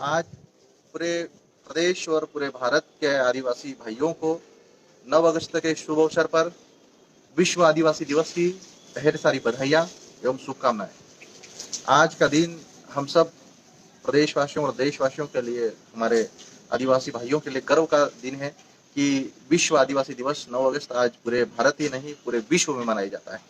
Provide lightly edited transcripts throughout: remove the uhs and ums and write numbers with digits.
आज पूरे प्रदेश और पूरे भारत के आदिवासी भाइयों को 9 अगस्त के शुभ अवसर पर विश्व आदिवासी दिवस की ढेर सारी बधाइयाँ एवं शुभकामनाएं। आज का दिन हम सब प्रदेशवासियों और देशवासियों के लिए, हमारे आदिवासी भाइयों के लिए गर्व का दिन है कि विश्व आदिवासी दिवस 9 अगस्त आज पूरे भारत ही नहीं पूरे विश्व में मनाया जाता है।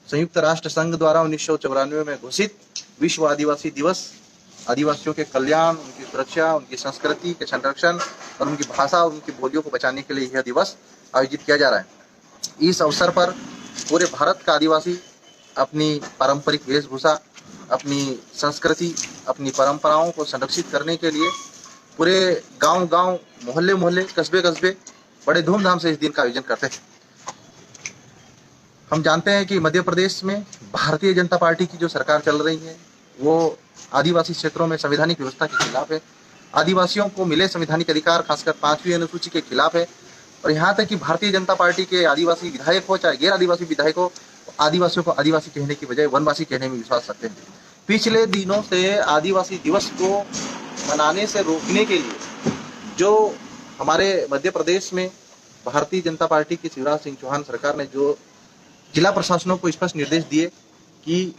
संयुक्त राष्ट्र संघ द्वारा 1994 में घोषित विश्व आदिवासी दिवस आदिवासियों के कल्याण, उनकी सुरक्षा, उनकी संस्कृति के संरक्षण और उनकी भाषा और उनकी बोलियों को बचाने के लिए यह दिवस आयोजित किया जा रहा है। इस अवसर पर पूरे भारत का आदिवासी अपनी पारंपरिक वेशभूषा, अपनी संस्कृति, अपनी परंपराओं को संरक्षित करने के लिए पूरे गांव-गांव, मोहल्ले-मोहल्ले, कस्बे-कस्बे बड़े धूमधाम से इस दिन का आयोजन करते हैं। हम जानते हैं कि मध्य प्रदेश में भारतीय जनता पार्टी की जो सरकार चल रही है वो आदिवासी क्षेत्रों में संवैधानिक व्यवस्था के खिलाफ है। आदिवासियों को मिले संवैधानिक अधिकार खासकर 5वीं अनुसूची के खिलाफ है। और यहाँ तक कि भारतीय जनता पार्टी के आदिवासी विधायक हो चाहे गैर आदिवासी विधायक हो, आदिवासियों को आदिवासी कहने की बजाय वनवासी कहने में विश्वास रखते हैं। पिछले दिनों से आदिवासी दिवस को मनाने से रोकने के लिए जो हमारे मध्य प्रदेश में भारतीय जनता पार्टी की शिवराज सिंह चौहान सरकार ने जो जिला प्रशासनों को स्पष्ट निर्देश दिए कि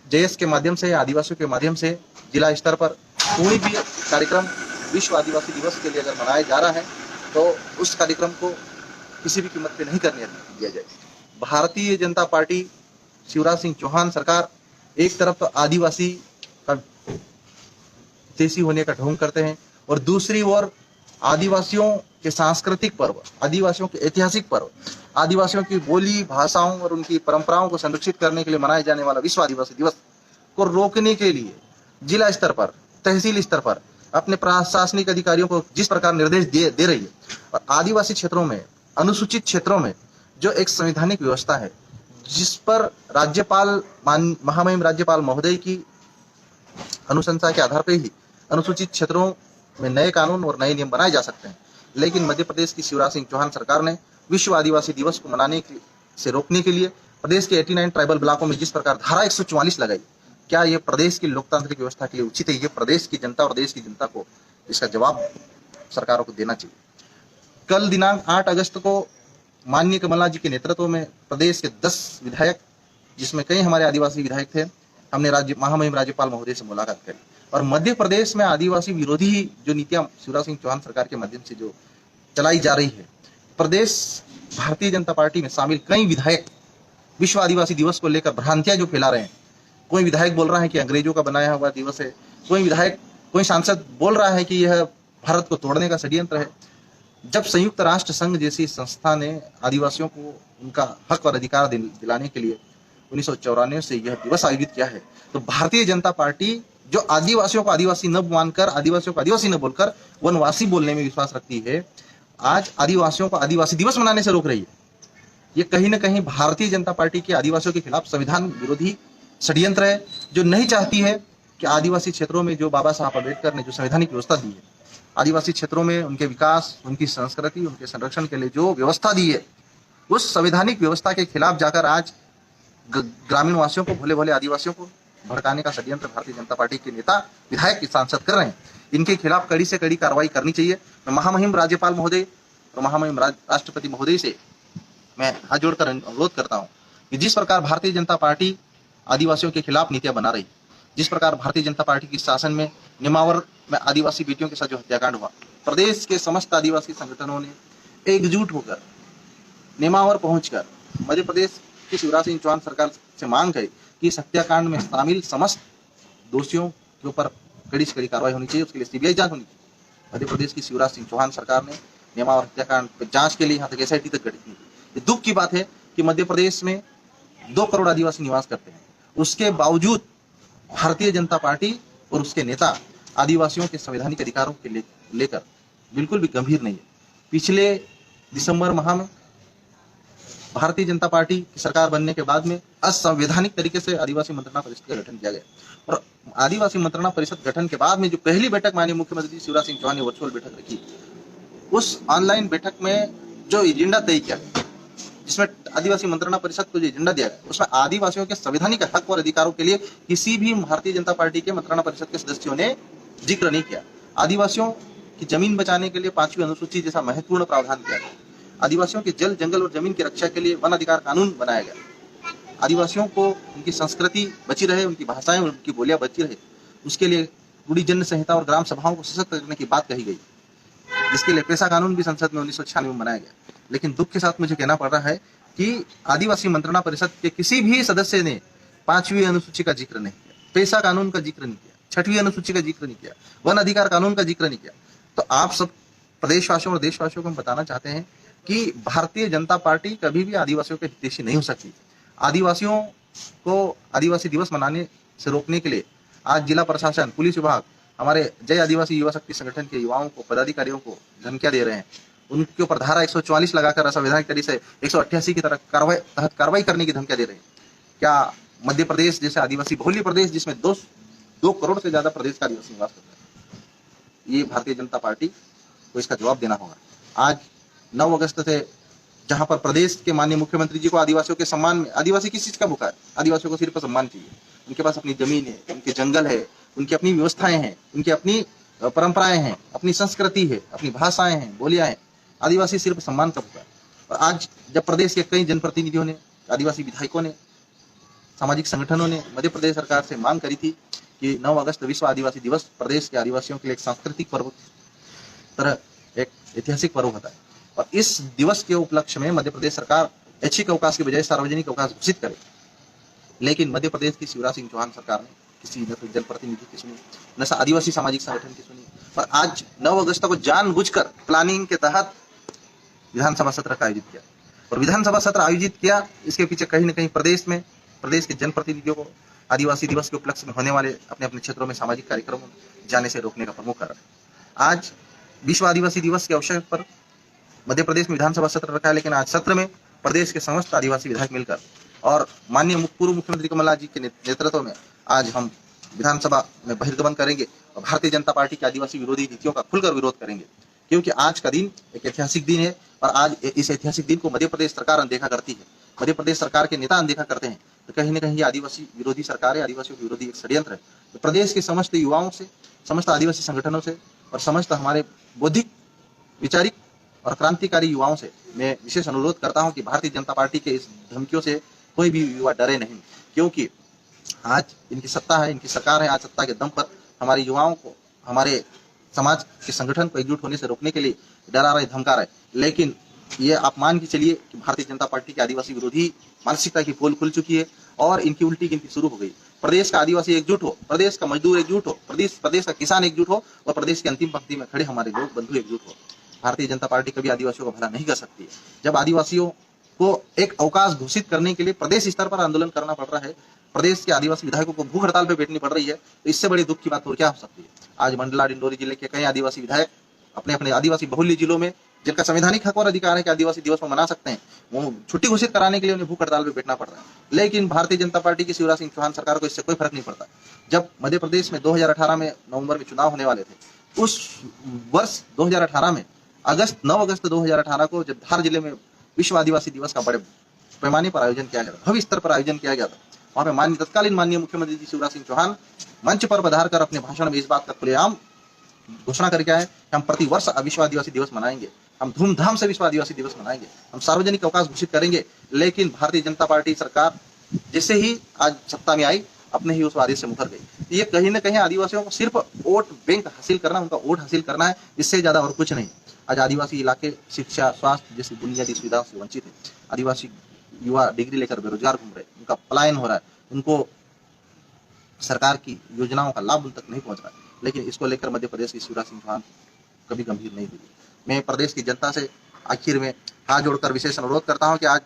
जेएस के माध्यम से, आदिवासियों के माध्यम से जिला स्तर पर कोई भी कार्यक्रम विश्व आदिवासी दिवस के लिए अगर मनाया जा रहा है तो उस कार्यक्रम को किसी भी कीमत पे नहीं करने दिया जाए। भारतीय जनता पार्टी, शिवराज सिंह चौहान सरकार एक तरफ तो आदिवासी का देशी होने का ढोंग करते हैं और दूसरी ओर आदिवासियों के सांस्कृतिक पर्व, आदिवासियों के ऐतिहासिक पर्व, आदिवासियों की बोली, भाषाओं और उनकी परंपराओं को संरक्षित करने के लिए मनाए जाने वाला विश्व आदिवासी दिवस को रोकने के लिए जिला स्तर पर, तहसील स्तर पर अपने प्रशासनिक अधिकारियों को जिस प्रकार निर्देश दे रही है और आदिवासी क्षेत्रों में, अनुसूचित क्षेत्रों में जो एक संवैधानिक व्यवस्था है जिस पर राज्यपाल, महामहिम राज्यपाल महोदय की अनुशंसा के आधार पर ही अनुसूचित क्षेत्रों में नए कानून और नए नियम बनाए जा सकते हैं। लेकिन मध्य प्रदेश की शिवराज सिंह चौहान सरकार ने विश्व आदिवासी दिवस को मनाने से रोकने के लिए प्रदेश के 89 ट्राइबल ब्लॉकों में जिस प्रकार धारा 144 लगाई, क्या यह प्रदेश की लोकतांत्रिक व्यवस्था के लिए उचित है? ये प्रदेश की जनता और देश की जनता को इसका जवाब सरकारों को देना चाहिए। कल दिनांक 8 अगस्त को माननीय कमलनाथ जी के नेतृत्व में प्रदेश के 10 विधायक, जिसमें कई हमारे आदिवासी विधायक थे, हमने महामहिम राज्यपाल महोदय से मुलाकात करी और मध्य प्रदेश में आदिवासी विरोधी जो नीतियां शिवराज सिंह चौहान सरकार के माध्यम से जो चलाई जा रही है, प्रदेश भारतीय जनता पार्टी में शामिल कई विधायक विश्व आदिवासी दिवस को लेकर भ्रांतियां जो फैला रहे हैं। कोई विधायक बोल रहा है कि अंग्रेजों का बनाया हुआ दिवस है, कोई सांसद बोल रहा है कि यह भारत को तोड़ने का षड्यंत्र है। जब संयुक्त राष्ट्र संघ जैसी संस्था ने आदिवासियों को उनका हक और अधिकार दिलाने के लिए 1994 से यह दिवस आयोजित किया है, तो भारतीय जनता पार्टी जो आदिवासियों को आदिवासी न मानकर, आदिवासियों को आदिवासी न बोलकर वनवासी बोलने में विश्वास रखती है, आज आदिवासियों को आदिवासी दिवस मनाने से रोक रही है। ये कहीं ना कहीं भारतीय जनता पार्टी के आदिवासियों के खिलाफ संविधान विरोधी षड्यंत्र है, जो नहीं चाहती है कि आदिवासी क्षेत्रों में जो बाबा साहब अम्बेडकर ने जो संवैधानिक व्यवस्था दी है, आदिवासी क्षेत्रों में उनके विकास, उनकी संस्कृति, उनके संरक्षण के लिए जो व्यवस्था दी है, उस संवैधानिक व्यवस्था के खिलाफ जाकर आज ग्रामीण वासियों को, भोले भोले आदिवासियों को भड़काने का षड्यंत्र भारतीय जनता पार्टी के नेता, विधायक, सांसद कर रहे हैं। इनके खिलाफ कड़ी से कड़ी कार्रवाई करनी चाहिए। मैं महामहिम राज्यपाल महोदय और महामहिम राष्ट्रपति महोदय से मैं हाथ जोड़कर अनुरोध करता हूं कि जिस प्रकार भारतीय जनता पार्टी आदिवासियों के खिलाफ नीतियां बना रही, जिस प्रकार भारतीय जनता पार्टी के शासन में नेमावर में आदिवासी बेटियों के साथ जो हत्याकांड हुआ, प्रदेश के समस्त आदिवासी संगठनों ने एकजुट होकर नेमावर पहुंचकर मध्य प्रदेश की शिवराज सिंह चौहान सरकार से मांग है कि इस हत्याकांड में शामिल समस्त दोषियों के ऊपर कड़ी से कड़ी कार्रवाई होनी चाहिए, उसके लिए सीबीआई जांच होनी चाहिए। मध्य प्रदेश की शिवराज सिंह चौहान सरकार ने नेमावर हत्याकांड पर जांच के लिए यहाँ तक एसआईटी तक गठित की। ये दुख की बात है कि मध्य प्रदेश में 2 करोड़ आदिवासी निवास करते हैं, उसके बावजूद भारतीय जनता पार्टी और उसके नेता आदिवासियों के संवैधानिक अधिकारों के लेकर बिल्कुल भी गंभीर नहीं है। पिछले दिसंबर माह में भारतीय जनता पार्टी की सरकार बनने के बाद में असंवैधानिक तरीके से आदिवासी मंत्रणा परिषद का गठन किया गया और आदिवासी मंत्रणा परिषद गठन के बाद में जो पहली बैठक माननीय मुख्यमंत्री शिवराज सिंह चौहान ने वर्चुअल बैठक रखी, उस ऑनलाइन बैठक में जो एजेंडा तय किया, जिसमें आदिवासी मंत्रणा परिषद को जो एजेंडा दिया गया, उसमें आदिवासियों के संवैधानिक हक और अधिकारों के लिए किसी भी भारतीय जनता पार्टी के मंत्रणा परिषद के सदस्यों ने जिक्र नहीं किया। आदिवासियों की जमीन बचाने के लिए 5वीं अनुसूची जैसा महत्वपूर्ण प्रावधान किया गया। आदिवासियों के जल, जंगल और जमीन की रक्षा के लिए वन अधिकार कानून बनाया गया। आदिवासियों को उनकी संस्कृति बची रहे, उनकी भाषाएं, उनकी बोलियां बची रहे, उसके लिए रूढ़िजन्य संहिता और ग्राम सभाओं को सशक्त करने की बात कही गई, जिसके लिए पेशा कानून भी संसद में 1996 में बनाया गया। लेकिन दुख के साथ मुझे कहना पड़ रहा है कि आदिवासी मंत्रणा परिषद के किसी भी सदस्य ने 5वीं अनुसूची का जिक्र नहीं किया, पेशा कानून का जिक्र नहीं किया, 6वीं अनुसूची का जिक्र नहीं किया, वन अधिकार कानून का जिक्र नहीं किया। तो आप सब प्रदेशवासियों और देशवासियों को हम बताना चाहते हैं कि भारतीय जनता पार्टी कभी भी आदिवासियों के हितैषी नहीं हो सकती। आदिवासियों को आदिवासी दिवस मनाने से रोकने के लिए आज जिला प्रशासन, पुलिस विभाग, हमारे जय आदिवासी युवा शक्ति संगठन के युवाओं को, पदाधिकारियों को धमकियां दे रहे हैं। उनके ऊपर धारा 144 लगाकर असंवैधानिक तरीके से 188 की तरह कार्रवाई करने की धमकियां दे रहे हैं। क्या मध्य प्रदेश जैसे आदिवासी बहुल्य प्रदेश, जिसमें 2 करोड़ से ज्यादा प्रदेश का आदिवासी निवास करते हैं, ये भारतीय जनता पार्टी को इसका जवाब देना होगा। आज 9 अगस्त से जहां पर प्रदेश के माननीय मुख्यमंत्री जी को आदिवासियों के सम्मान में, आदिवासी किस चीज का भूखा है? आदिवासियों को सिर्फ सम्मान चाहिए। उनके पास अपनी जमीन है, उनके जंगल है, उनकी अपनी व्यवस्थाएं हैं, उनकी अपनी परंपराएं हैं, अपनी संस्कृति है, अपनी भाषाएं हैं, बोलियां हैं। आदिवासी सिर्फ सम्मान का भूखा है। और आज जब प्रदेश के कई जनप्रतिनिधियों ने, आदिवासी विधायकों ने, सामाजिक संगठनों ने मध्य प्रदेश सरकार से मांग करी थी कि 9 अगस्त विश्व आदिवासी दिवस प्रदेश के आदिवासियों के लिए एक सांस्कृतिक पर्व तरह एक ऐतिहासिक पर्व होता है, और इस दिवस के उपलक्ष्य में मध्य प्रदेश सरकार ऐच्छिक अवकाश के बजाय सार्वजनिक अवकाश घोषित करे। लेकिन मध्य प्रदेश की शिवराज सिंह चौहान सरकार ने किसी न तो जनप्रतिनिधि की सुनी, न आदिवासी सामाजिक संगठन की सुनी, और आज 9 अगस्त को जानबूझकर प्लानिंग के तहत विधानसभा सत्र का आयोजित किया। और विधानसभा सत्र आयोजित किया, इसके पीछे कहीं न कहीं प्रदेश के जनप्रतिनिधियों को आदिवासी दिवस के उपलक्ष्य में होने वाले अपने अपने क्षेत्रों में सामाजिक कार्यक्रमों में जाने से रोकने का प्रमुख कारण है। आज विश्व आदिवासी दिवस के अवसर पर मध्य प्रदेश में विधानसभा सत्र रखा है, लेकिन आज सत्र में प्रदेश के समस्त आदिवासी विधायक मिलकर और माननीय पूर्व मुख्यमंत्री कमलनाथ जी के नेतृत्व में आज हम विधानसभा में बहिर्गमन करेंगे और भारतीय जनता पार्टी की आदिवासी विरोधी नीतियों का खुलकर विरोध करेंगे, क्योंकि आज का दिन एक ऐतिहासिक दिन है और आज इस ऐतिहासिक दिन को मध्य प्रदेश सरकार अनदेखा करती है, मध्य प्रदेश सरकार के नेता अनदेखा करते हैं। तो कहीं न कहीं आदिवासी विरोधी सरकार है, आदिवासियों के विरोधी एक षड्यंत्र है। तो प्रदेश के समस्त युवाओं से, समस्त आदिवासी संगठनों से और समस्त हमारे बौद्धिक, विचारिक और क्रांतिकारी युवाओं से मैं विशेष अनुरोध करता हूं कि भारतीय जनता पार्टी के इस धमकियों से कोई भी युवा डरे नहीं, क्योंकि आज इनकी सत्ता है, इनकी सरकार है। आज सत्ता के दम पर हमारे युवाओं को, हमारे समाज के संगठन को एकजुट होने से रोकने के लिए डरा रहे, धमका रहे। लेकिन ये आप मान के चलिए कि भारतीय जनता पार्टी की आदिवासी विरोधी मानसिकता की पोल खुल चुकी है और इनकी उल्टी गिनती शुरू हो गई। प्रदेश का आदिवासी एकजुट हो, प्रदेश का मजदूर एकजुट हो, प्रदेश का किसान एकजुट हो और प्रदेश की अंतिम पंक्ति में खड़े हमारे लोग बंधु एकजुट हो। भारतीय जनता पार्टी कभी आदिवासियों का भला नहीं कर सकती है। जब आदिवासियों को एक अवकाश घोषित करने के लिए प्रदेश स्तर पर आंदोलन करना पड़ रहा है, प्रदेश के आदिवासी विधायकों को भूख हड़ताल पर बैठनी पड़ रही है, तो इससे बड़ी दुख की बात और क्या हो सकती है। आज मंडला डिंडोरी जिले के कई आदिवासी विधायक अपने अपने आदिवासी बहुल्य जिलों में, जिनका संवैधानिक हक और अधिकार है कि आदिवासी दिवस को मना सकते हैं, वो छुट्टी घोषित कराने के लिए उन्हें भूख हड़ताल पर बैठना पड़ रहा है। लेकिन भारतीय जनता पार्टी की शिवराज सिंह चौहान सरकार को इससे कोई फर्क नहीं पड़ता। जब मध्य प्रदेश में 2018 में नवंबर में चुनाव होने वाले थे, उस वर्ष 2018 में 9 अगस्त 2018 को जब धार जिले में विश्व आदिवासी दिवस का बड़े पैमाने पर आयोजन किया गया था, भव्य स्तर पर आयोजन किया गया था, वहां पे तत्कालीन माननीय मुख्यमंत्री जी शिवराज सिंह चौहान मंच पर पधार कर अपने भाषण में इस बात का खुलेआम घोषणा करके आए कि हम प्रति वर्ष विश्व आदिवासी दिवस मनाएंगे, हम धूमधाम से विश्व आदिवासी दिवस मनाएंगे, हम सार्वजनिक अवकाश घोषित करेंगे। लेकिन भारतीय जनता पार्टी सरकार जैसे ही आज सत्ता में आई, अपने ही उस वादे से मुकर गई। ये कहीं ना कहीं आदिवासियों को सिर्फ वोट बैंक हासिल करना, उनका वोट हासिल करना है, इससे ज्यादा और कुछ नहीं। आज आदिवासी इलाके शिक्षा, स्वास्थ्य जैसी बुनियादी सुविधाओं से वंचित है। आदिवासी युवा डिग्री लेकर बेरोजगार घूम रहे, उनका पलायन हो रहा है, उनको सरकार की योजनाओं का लाभ उन तक नहीं पहुंच रहा है। लेकिन इसको लेकर मध्य प्रदेश की शिवराज सिंह चौहान कभी गंभीर नहीं हुई। मैं प्रदेश की जनता से आखिर में हाथ जोड़कर विशेष अनुरोध करता हूं कि आज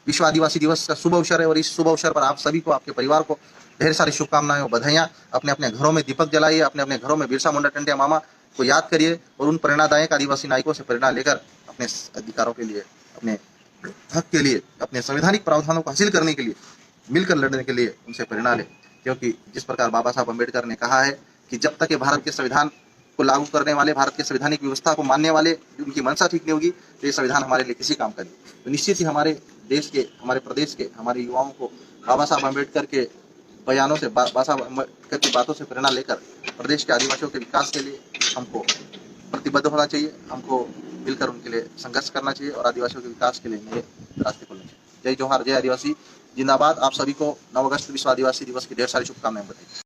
विश्व आदिवासी दिवस का शुभ अवसर है और इस शुभ अवसर पर आप सभी को, आपके परिवार को ढेर सारी शुभकामनाएं और बधाइयां। अपने अपने घरों में दीपक जलाइए, अपने अपने घरों में बिरसा मुंडा टंडिया मामा को याद करिए और उन प्रेरणादायक आदिवासी नायकों से प्रेरणा लेकर अपने अधिकारों के लिए, अपने हक के लिए, अपने संवैधानिक प्रावधानों को हासिल करने के लिए, मिलकर लड़ने के लिए उनसे प्रेरणा लें। क्योंकि जिस प्रकार बाबा साहब अम्बेडकर ने कहा है कि जब तक ये भारत के संविधान को लागू करने वाले, भारत के संवैधानिक व्यवस्था को मानने वाले उनकी मंशा ठीक नहीं होगी, तो ये संविधान हमारे लिए किसी काम का नहीं। तो निश्चित ही हमारे देश के, हमारे प्रदेश के, हमारे युवाओं को बाबा साहब अम्बेडकर के बयानों से की बातों से प्रेरणा लेकर प्रदेश के आदिवासियों के विकास के लिए हमको प्रतिबद्ध होना चाहिए। हमको मिलकर उनके लिए संघर्ष करना चाहिए और आदिवासियों के विकास के लिए नए रास्ते खोलने चाहिए। जय जोहार, जय आदिवासी, जिंदाबाद। आप सभी को 9 अगस्त विश्व आदिवासी दिवस की ढेर सारी शुभकामनाएं बताइए।